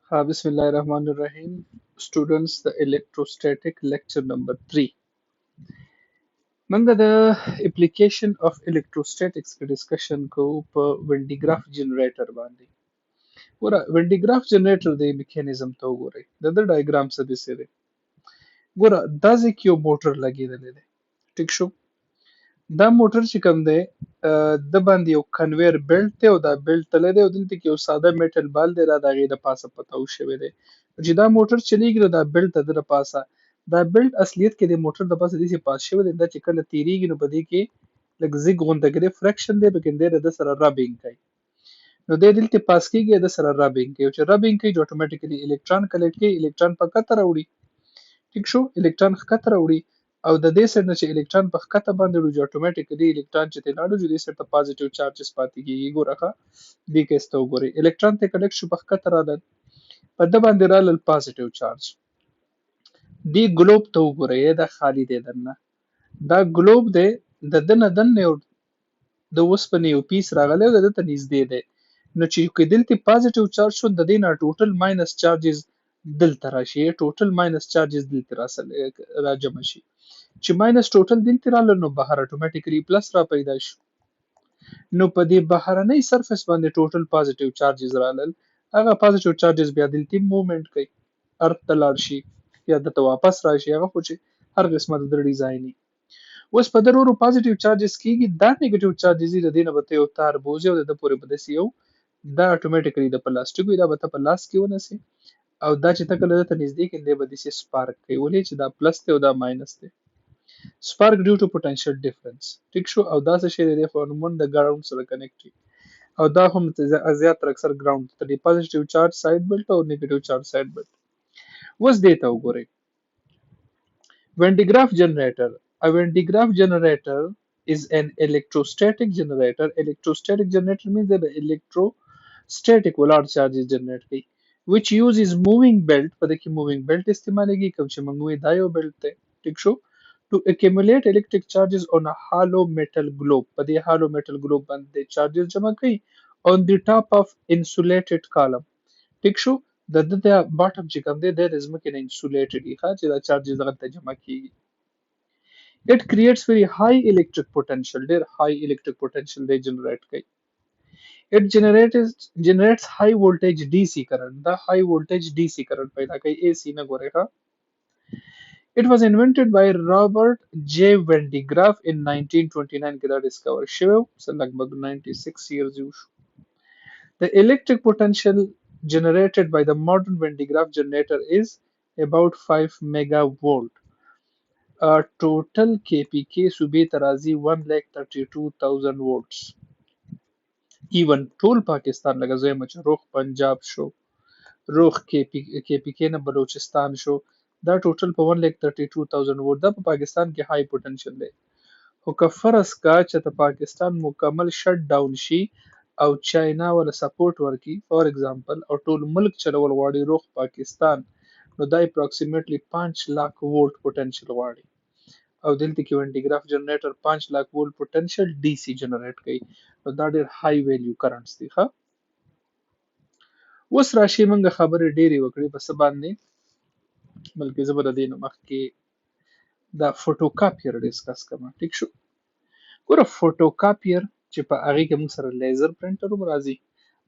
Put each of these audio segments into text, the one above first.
Bismillahirrahmanirrahim. Students, the electrostatic lecture number 3. منګه د application of electrostatics په discussion کو په Vendigraph generator باندې. ګوره Vendigraph generator د میکانیزم ته وګورئ. د ډایګرام څه دي سره. ګوره دا ځکه یو موټر لګیدل دی. ټیک شو. دا موټر چې کوم دی د باندې یو کنویر بیلټ دی او دا بیلټ تله دی او دلته کې یو ساده میټل بال دی را د هغې د پاسه پتاو شوی دی چې دا موټر چلیږي نو دا بیلټ د ده د پاسه دا بیلټ اصلیت کې د موټر د پاسه داسې پاس شوی دی دا چې کله تیریږي نو په دې کې لږ زیګ غونډه کې فرکشن دی پکې دی د سره رابینګ کوي نو دی دلته پاس کېږي د سره رابینګ کوي چې رابینګ کوي اتوماتیکلی الکترون کلیکټ کوي الکترون په کته راوړي ټیک شو الکترون ښکته راوړي او د دې سره چې الکترون په ښکته باندې وړي اتوماتیکلی الکترون چې تلاړو چې دې سره پازیټیو چارجز پاتې کیږي ګوره دې کې ستو ګوري الکترون ته کنیکټ شو په ښکته راغل په د باندې رالل پازیټیو چارج دی ګلوب ته وګورئ دا خالی دی دننه دا ګلوب دی د دنه دنه یو د اوسپنې یو پیس راغلی او د ده ته نږدې دی نو چې که دلته پازیټیو چارج شو د دې نه ټوټل ماینس چارجز دلته راشي ټوټل ماینس چارجز دلته را جمع شي چې ماینس ټوټل دلته راغله نو بهر اتوماتیکلی پلس را پیدا شي نو په دې بهرنۍ سرفیس باندې ټوټل پازیټیو چارجز راغلل هغه پازیټیو چارجز بیا دلته موومېنټ کوي ارت ته لاړ شي یا دلته واپس راشي هغه خو چې هر قسمه د ډیزاین اوس په درورو پازیټیو چارجز کیږي دا نیگیټیو چارجز د دې نه به یو تار بوزي او د پورې به داسې یو دا اتوماتیکلی د پلاستیک وي دا به ته په لاس کې ونیسي او دا چې ته کله درته نږدې کړې دی به داسې سپارک کوي ولې چې دا پلس دی او دا ماینس دی spark due to potential difference ټیک شو او دا څه شی دی خو عموما د ګراوند سره کنیکټ وي او دا هم زیات تر اکثر ګراوند ته دی پازیټیو چارج سایډ بیلټ او نیگیټیو چارج سایډ بیلټ اوس دې ته وګورئ Vendigraph generator. A Vendigraph generator is an electrostatic generator. Electrostatic generator means that the electrostatic ولاړ charges generate کوي which uses moving belt په دې کې moving belt استعمالېږي کوم چې موږ وایو دا یو belt دی ټیک شو to accumulate electric charges on a hollow metal globe په دې hollow metal globe باندې charges جمع کوي on the top of insulated column ټیک شو د باټم چې کوم دی د ځمکې نه انسولیټډ وي چې دا چارجز دغه ته جمع کیږي it creates very high electric potential ډېر high electric potential دی جنریټ کوي it generates high voltage DC current دا high voltage DC current پیدا کوي AC نه ګورئ It was invented by Robert J. Vendigraph in 1929 کې دا ډسکور شوی څه لګبګ 96 years یو شو The electric potential generated by the modern Vendigraph generator is about 5 megavolt. Total KPK صوبې ته راځي 132,000 volts. Even ټول پاکستان لکه زویم چې روغ پنجاب شو روغ KPK نه بلوچستان شو دا ټوټل په 132,000 وولټ دا په پاکستان کې های پوتنشل دی خو که فرض کا چې د پاکستان مکمل شټ ډاون شي او چاینا ولا سپورټ ورکي فور ایگزامپل او ټول ملک چلول غواړي روغ پاکستان نو دا اپروکسیمیټلی 5 लाख وولټ پوتنشل غواړي او دلته کې وینډیګراف جنریټر 5 लाख وولټ پوتنشل ډي سي جنریټ کوي نو دا ډېر های ویلیو کرنټس دي ښه اوس راشي موږ خبرې ډېرې وکړې په څه باندې بلکې زه به د دې نه مخکې دا فوټوکاپیر ډسکس کوم ټیک شو ګوره فوټوکاپیر چې په هغې کې موږ سره لیزر پرنټر هم راځي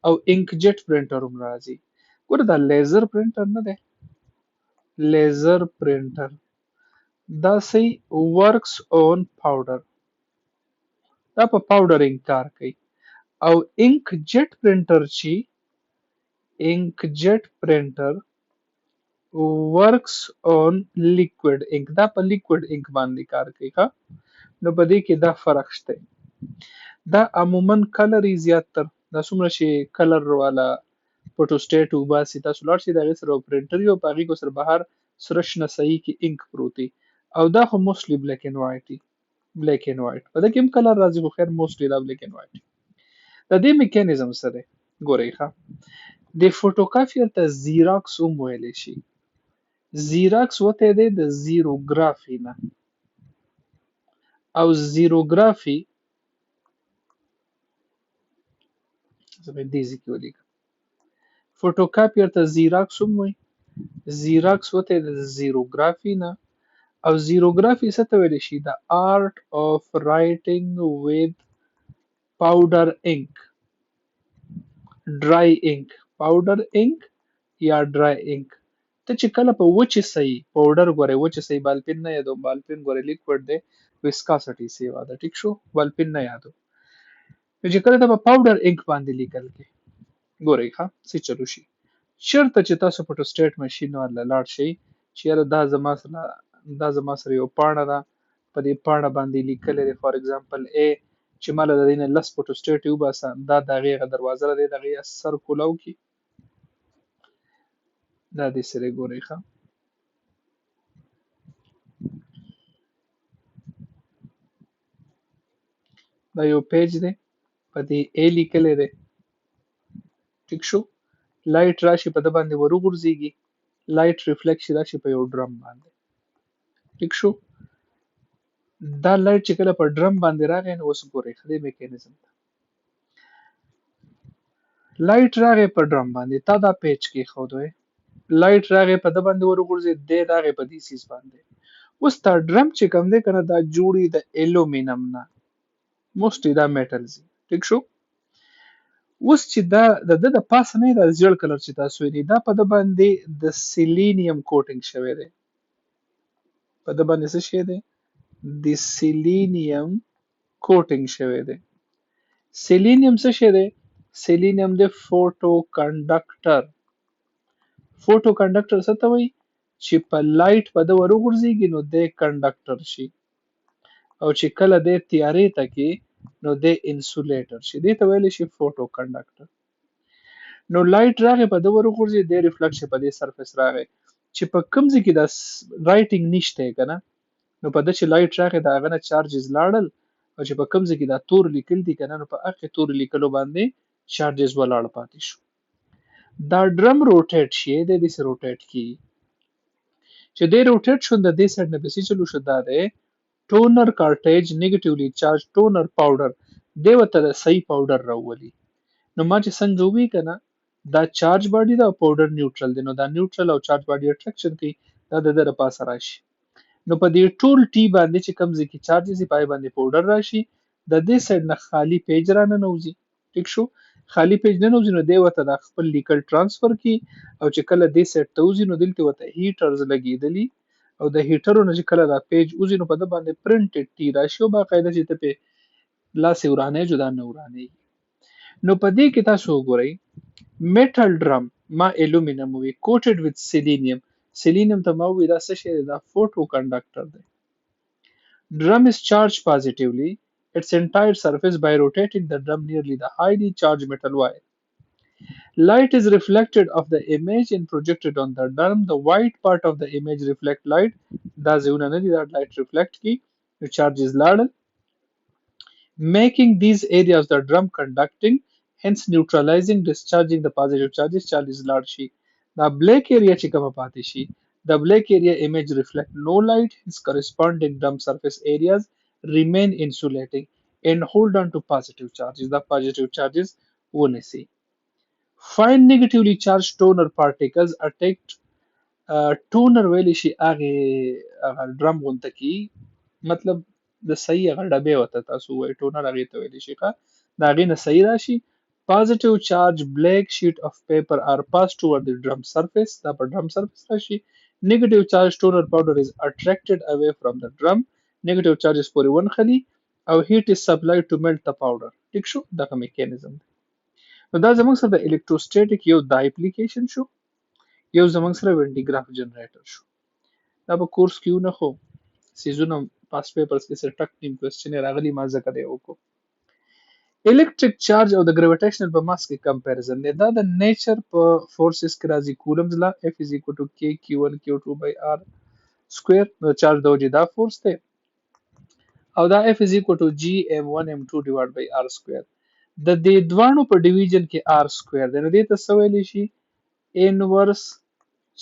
او انک جیټ پرنټر هم راځي ګوره دا لیزر پرنټر نه دی لیزر پرنټر دا سي ورکس اون پاوډر دا په پاوډرینګ کار کوي او انک جیټ پرنټر چې انک جیټ پرنټر works on liquid ink دا په liquid ink باندې کار کوي ها نو په دې کې دا فرق شته دا عموما کلر زیات تر دا څومره چې کلر والا فوټوسټیټ وباسي تاسو لاړ شئ د هغې سره پرنټر یو په هغې کې سره بهر سره شنه صحیح کې انک پروت دی او دا خو موسټلی بلیک اینډ وایټ دی بلیک اینډ وایټ په دې کې هم کلر راځي خو خیر موسټلی دا بلیک اینډ وایټ د دې میکانیزم څه دی ګورئ ښه د فوټوکاپیر ته زیراکس هم ویلی شي زیراکس وتی دی د زیروګرافي نه او زیروګرافي زه به دې ځای کې ولیکم فوټوکاپیر ته زیراکس هم وایي. زیراکس وته د زیروګرافي نه. او زیروګرافي څه ته ویل شي؟ د ارت اف رایټینګ with powder ink, dry ink, powder ink یا dry ink. ته چې کله په وچې سي پاوډر ګورې، وچې سي بالپین نه یادو، بالپین ګورې لیکوډ دی، ویسکاسټي سیوا ده، ټیک شو، بالپین نه یادو. نو چې کله ته په پاوډر انک باندې لیکل کې ګورئ ښه څه چلو شي. چېرته چې تاسو فوټوسټیټ ماشین ورله لاړ شئ چې یاره دا زما سره یو پاڼه ده، په دې پاڼه باندې لیکلی دی فار اګزامپل ا، چې ما له د دې نه لس فوټوسټیټ وباسه، دا د هغې هغه دروازه ده، د هغې سر کولاو کړي. دا دې سره ګورئ ښه. دا یو پیج دی، په دې ا لیکلی دی، ټیک شو. لایټ راشي په ده باندې ور وغورځېږي، لایټ ریفلیکټ شي راشي په یو ډرم باندې، ټیک شو. دا لایټ چې کله په ډرم باندې راغی نو اوس ګورئ ښه دې میکانیزم ته. لایټ راغی په ډرم باندې، تا دا پیج کېښودی، لایټ راغی په ده باندې ور وغورځېد، دی راغی په دې سیز باندې. اوس دا ډرم چې کوم دی که نه دا جوړ د الومینم نه، موسټلی دا میټلز دي، ټیک شو. اوس چې دا د ده د پاسه نه دا زیړ کلر چې تاسو وینئ دا په ده باندې د سیلینیم کوټینګ شوی دی، په ده باندې څه شی دی؟ د سیلینیم کوټینګ شوی دی. سیلینیم څه شی دی؟ سیلینیم دی فوټو کنډکټر. فوټو کنډکټر څه ته وایي؟ چې په لایټ په ده ور وغورځېږي نو دی کنډکټر شي، او چې کله دی تیارې ته کې نو دی انسولیټر شي، دې ته ویلی شي فوټو کنډکټر. نو لایټ راغی په ده ور وغورځېد، دی ریفلکټ شي په دې سرفیس راغی، چې په کوم ځای کې دا رایټینګ نشته که نه، نو په ده چې لایټ راغی د هغه نه چارجز لاړل، او چې په کوم ځای کې دا تور لیکل دي که نه، نو په هغې تور لیکلو باندې چارجز ولاړ پاتې شو. دا ډرم روټیټ شي، دی داسې روټیټ کېږي، چې دی روټیټ شو د دې سایډ نه بیا څه چلو شو، دا دی ټونر کارټیج نیګیټیولی چارج ټونر پاوډر، دی ورته د صحیح پاوډر راولي. نو ما چې څنګه ووایي که نه دا چارج باډي ده او پاوډر نیوټرل دی، نو دا نیوټرل او چارج باډي اټریکشن کوي، دا د ده د پاسه راشي. نو په دې ټول ټي باندې چې کوم ځای کې چارجز وي په هغې باندې پاوډر راشي، د دې سایډ نه خالي پیج را ننوځي، ټیک شو. خالي پیج ننوځي نو دی ورته دا خپل لیکل ټرانسفر کړي، او چې کله دې سایډ ته وځي نو دلته ورته هیټرز لګېدلي، او د هیټرو نه چې کله دا پیج وځي نو په ده باندې پرنټډ ټي راشي، او باقاعده چې ته پې لاس یې ورانیږي دا نه ورانیږي. نو په دې کې تاسو وګورئ میټل ډرم ما الومینم وي کوټډ وذ سیلینیم، سیلینیم ته ما ووایي دا څه شی دی؟ دا فوټو کنډکټر دی. Drum is charged positively its entire surface by rotating the drum nearly the highly charged metal wire. Light is reflected of the image and projected on the drum. The white part of the image reflect light. دا ځایونه نه دي دا light reflect کی نو charges لاړل، making these areas the drum conducting, hence neutralizing, discharging the positive charges. charges لاړ شي. دا black area چې کومه پاتې شي، the black area image reflect no light, hence corresponding drum surface areas remain insulating and hold on to positive charges. The positive charges ونیسي. Fine negatively charged toner particles attacked ټونر ویلی شي هغه ډرم غونته کی، مطلب د صحیح هغه ډبې ورته تاسو وایئ ټونر هغې ته ویلی شي ښه، د هغې نه صحیح راشي. positive charge black sheet of paper are passed toward the drum surface، دا په ډرم سرفیس راشي. negative charge toner powder is attracted away from the drum، negative charges پورې ونښلي، او heat is supplied to melt the powder، ټیک شو. دغه میکانیزم دی. نو دا زموږ سره د الکتروسټیټک یو دا اپلیکیشن شو، یو زموږ سره وینډیګراف جنریټر شو. دا په کورس کې ونه خو سیزونه پاس پیپرز کې سره ټک ټیم کوېسچن یې راغلي ما ځکه دی وکړو. الکتریک چارج او د ګریویټیشنل په ماس کې کمپیریزن دی. دا د نیچر په فورسز کې راځي. کولمز لا F is equal to K Q1 Q2 by R سکویر، نو چارج د وجې دا فورس دی، او دا F is equal to G M1 M2 divided by R سکویر. د دې دواړو په ډیویژن کې R سکویر دی، نو دې ته څه ویلی شي؟ انورس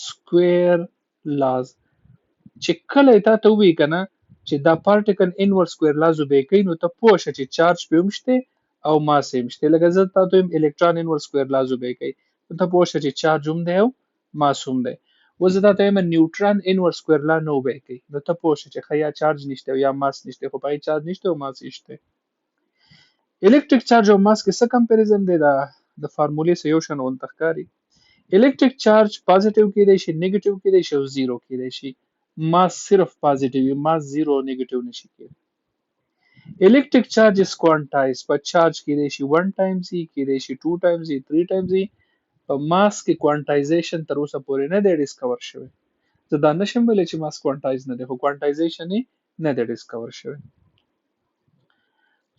سکویر لاز. چې کله یې تا ته ووایي که نه چې دا پارټیکل انورس سکویر لاز اوبې کوي، نو ته پوه شه چې چارج پې هم شته او ماس یې هم شته. لکه زه تا ته وایم الکترون انورس سکویر لاز اوبې کوي، ته پوه شې چې چارج هم دی او ماس هم دی. اوس زه تا ته وایم نیوټران انورس سکویر لا نه obey کوي، نو ته پوه شې چې ښه یا چارج نشته او یا ماس نشته، خو په هغې چارج نشته او ماس یې شته. الکتریک چارج او ماس کې څه کمپیریزن دی؟ دا د فارمولې سره یو شان غونته ښکاري. الکتریک چارج پازیټیو کېدای شي، نیګیټیو کېدای شي او زیرو کېدای شي. ماس صرف پازیټیو وي، ماس زیرو او نیګیټیو نشي کېدای. الکتریک چارج از کوانټایز، په چارج کېدای شي 1 ټایمز وي، کېدای شي 2 ټایمز وي، 3 ټایمز وي. په ماس کې کوانټایزیشن تر اوسه پورې نه دی ډسکور شوی. زه دا نشم ویلی چې ماس کوانټایز نه دی، خو کوانټایزیشن یې نه دی ډسکور شوی.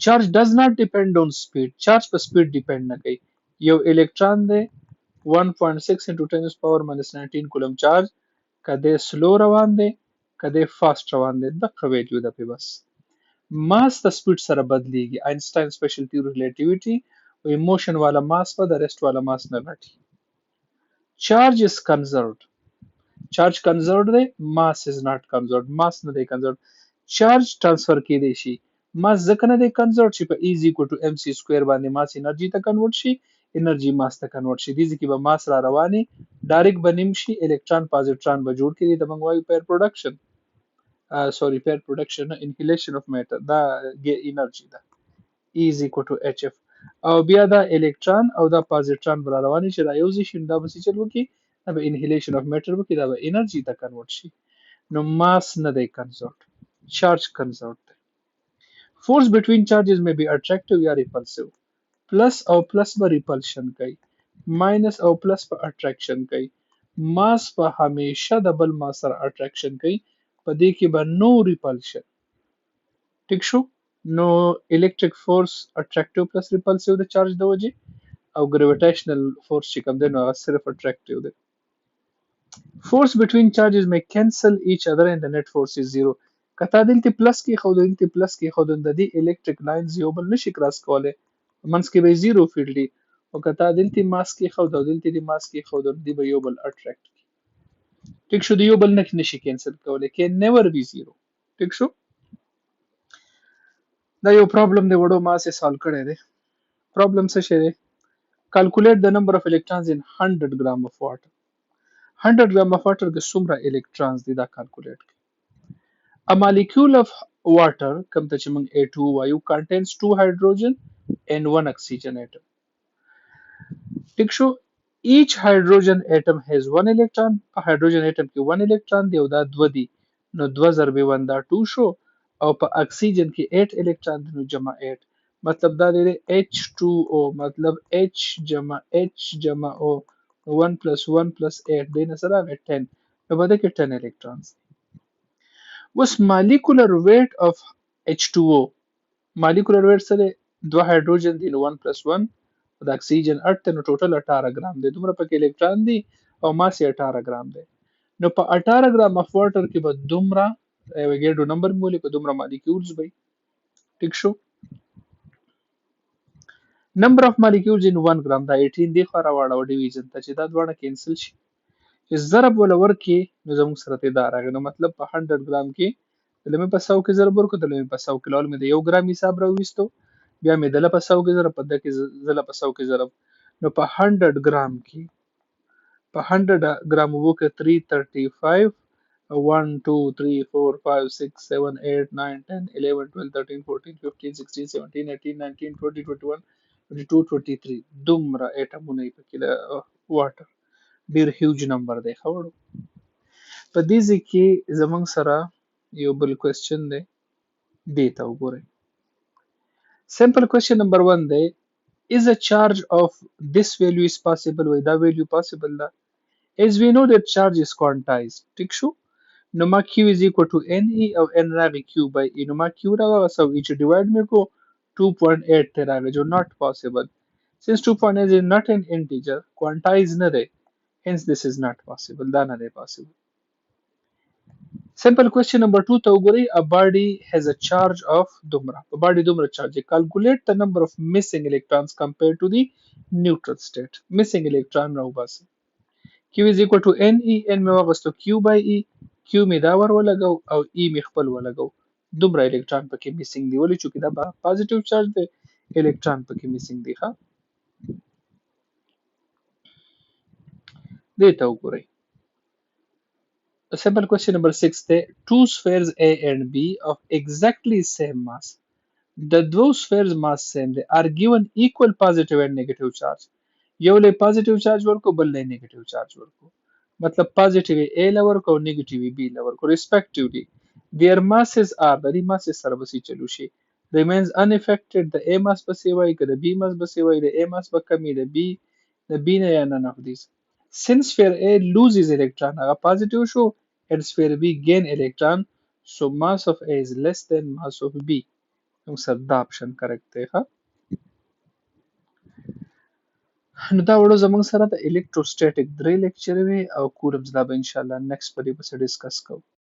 چارج does not depend on speed. چارج په سپیډ ډیپند نه کوي. یو الکترون دی 1.6 into 10 power minus 19 کولم چارج، کده سلو روان دی کده فاست روان دی، دغه ویلیو ده پې بس. ماس د سپیډ سره بدلیږي. آینسټاین سپیشل تھیوري ریلیټیویټي وایي موشن والا ماس به د ریسټ والا ماس نه لټي. چارج از کنزرved. چارج کنزرved دی، ماس از ناٹ کنزرved. ماس نه دی کنزرved. چارج ترانسفر کېدای شي، ماس ځکه نه دی کنزرved چې په ایز ایکوال ټو ام سی سکویر باندې ماس انرژي ته کنورټ شي، انرژي ماس ته کنورټ شي. دې ځکه به ماس را رواني ډایرکټ به نیم شي، الکترون پازیټرون به جوړ کړي، ته موږ وایو پیر پروډکشن. سوري پیر پروډکشن نه، انهیلیشن اف میټر، دا انرژي ده ایز ایکوال ټو اچ اف. او بیا دا الکترون او دا پازیټرون به را رواني چې دا یو ځای شي، دا به څه چل وکړي، دا به انهیلیشن اف میټر وکړي، دا به انرژي ته کنورټ شي. نو ماس نه دی کنزرved، چارج کنزرved دی. Force between charges may be attractive یا repulsive. پلس او پلس به ریپلشن کوي، ماینس او پلس به اټریکشن کوي. ماس به همیشه د بل ماس سره اټریکشن کوي، په دې کې به نو ریپلشن. ټیک شو؟ نو الکتریک فورس اټریکټیو پلس ریپلسیو د چارج د وجې، او ګریویټیشنل فورس چې کوم دی نو هغه صرف اټریکټیو دی. Force between charges may cancel each other and the net force is zero. که تا دلته پلس کې خو دلته پلس کې خو د دې الکتریک لاینز یو بل نشي کراس کولی، منځ کې به زیرو فیلډ وي. او که تا دلته ماس کې خو دلته د ماس کې خو د دې به یو بل اټریکټ کی. ټیک شو؟ د یو بل نه نشي کینسل کولی، کین نیور بی زیرو. ټیک شو؟ دا یو پرابلم دی وړو ماس یې سالو کړی دی. پرابلم څه شی دی؟ کالکولیټ د نمبر اف الکترونز ان 100 ګرام اف واټر. 100 ګرام اف واټر کې څومره الکترونز دي دا کالکولیټ کړئ. A molecule of water کوم ته چې موږ A2 وایو contains 2 hydrogen and 1 oxygen atom. ټیک شو؟ each hydrogen atom has 1 electron. په hydrogen atom کې 1 electron دی او دا 2 دي، نو 2 ضرب 1 دا 2 شو. او په اکسیجن کې 8 electron دی، نو جمع 8. مطلب دا دی H2O، مطلب H جمع H جمع O، 1 plus 1 plus 8 دی نه سره 10، نو په دې کې 10 electrons. اوس مالیکولر ویټ اف H2O، مالیکولر ویټ څه دی؟ 2 هایدروجن دی نو 1 plus 1، د اکسیجن 8 دی نو ټوټل 18 ګرام دی. دومره پکې الکترون دی او ماس یې 18 ګرام دی. نو په 18 ګرام اف واټر کې به دومره اویګیډرو نمبر مولي په دومره مالیکولز وي. ټیک شو؟ نمبر اف مالیکولز ان 1 ګرام دا 18 دی خو راوړو ډیویژن ته چې دا دواړه کینسل شي. چې ضرب ولا ورکې نو زموږ سره ته دا راغی، نو مطلب په 100 ګرام کې دلته په 100 کې ضرب ورکړو، دلته په 100 کې لول مې د 1 ګرام حساب راوېستو، بیا مې دلته په 100 کې ضرب، په دغه کې دلته په 100 کې ضرب، نو په 100 ګرام کې په 100 ګرام وکړه 335 1 2 3 4 5 6 7 8 9 10 11 12 13 14 15 16 17 18 19 20 21 22 23 دومره اټمونه یې پکې د واټر. ډیر هیوج نمبر دی. خبرو په دې ځکه زمونږ سره یو بل کوېسچن دی، دې ته وګورئ. سمپل کوېسچن نمبر 1 دی is a charge of this value is possible. وای دا value possible ده. as we know that charge is quantized. ټیک شو؟ نو ما q is equal to ne او n راغی q by e، نو ما q راغی سو each divide مې کو 2.8 ته راغی جو not possible. since 2.8 is not an integer quantized نه دی، hence this is not possible. دا نه دی possible. Simple question number 2 ته وګورئ. A body has a charge of دومره، په body دومره charge. Calculate the number of missing electrons compared to the neutral state. missing electron راوباسئ. Q is equal to ne، n مې واغستو q by e، q مې دا ور ولګو او e مې خپل ولګو. دومره الکترون پکې missing دی، ولې؟ چې دا پازیټیو چارج دی، الکترون پکې missing دی. ها دې ته وګورئ. Simple question number 6 دی. Two spheres A and B of exactly same mass. The two spheres mass same دی are given equal positive and negative charge. یو له positive charge ورکو بل له negative charge ورکو. مطلب positive A له ورکو او negative B له ورکو respectively. Their masses are د دې masses سره به چلو شي. Remains unaffected. د A mass به سی وای که د B mass به سی وای د A mass به کمی د B نه یا none of these. Since sphere A loses electron هغه positive شو and sphere B gain electron, so mass of A is less than mass of B. نو سر دا option correct دی ښه. نو دا وړو زموږ سره د electrostatic 3 لیکچر وي او کولمز دا به ان شاء الله next په دې پسې ډیسکس کوو.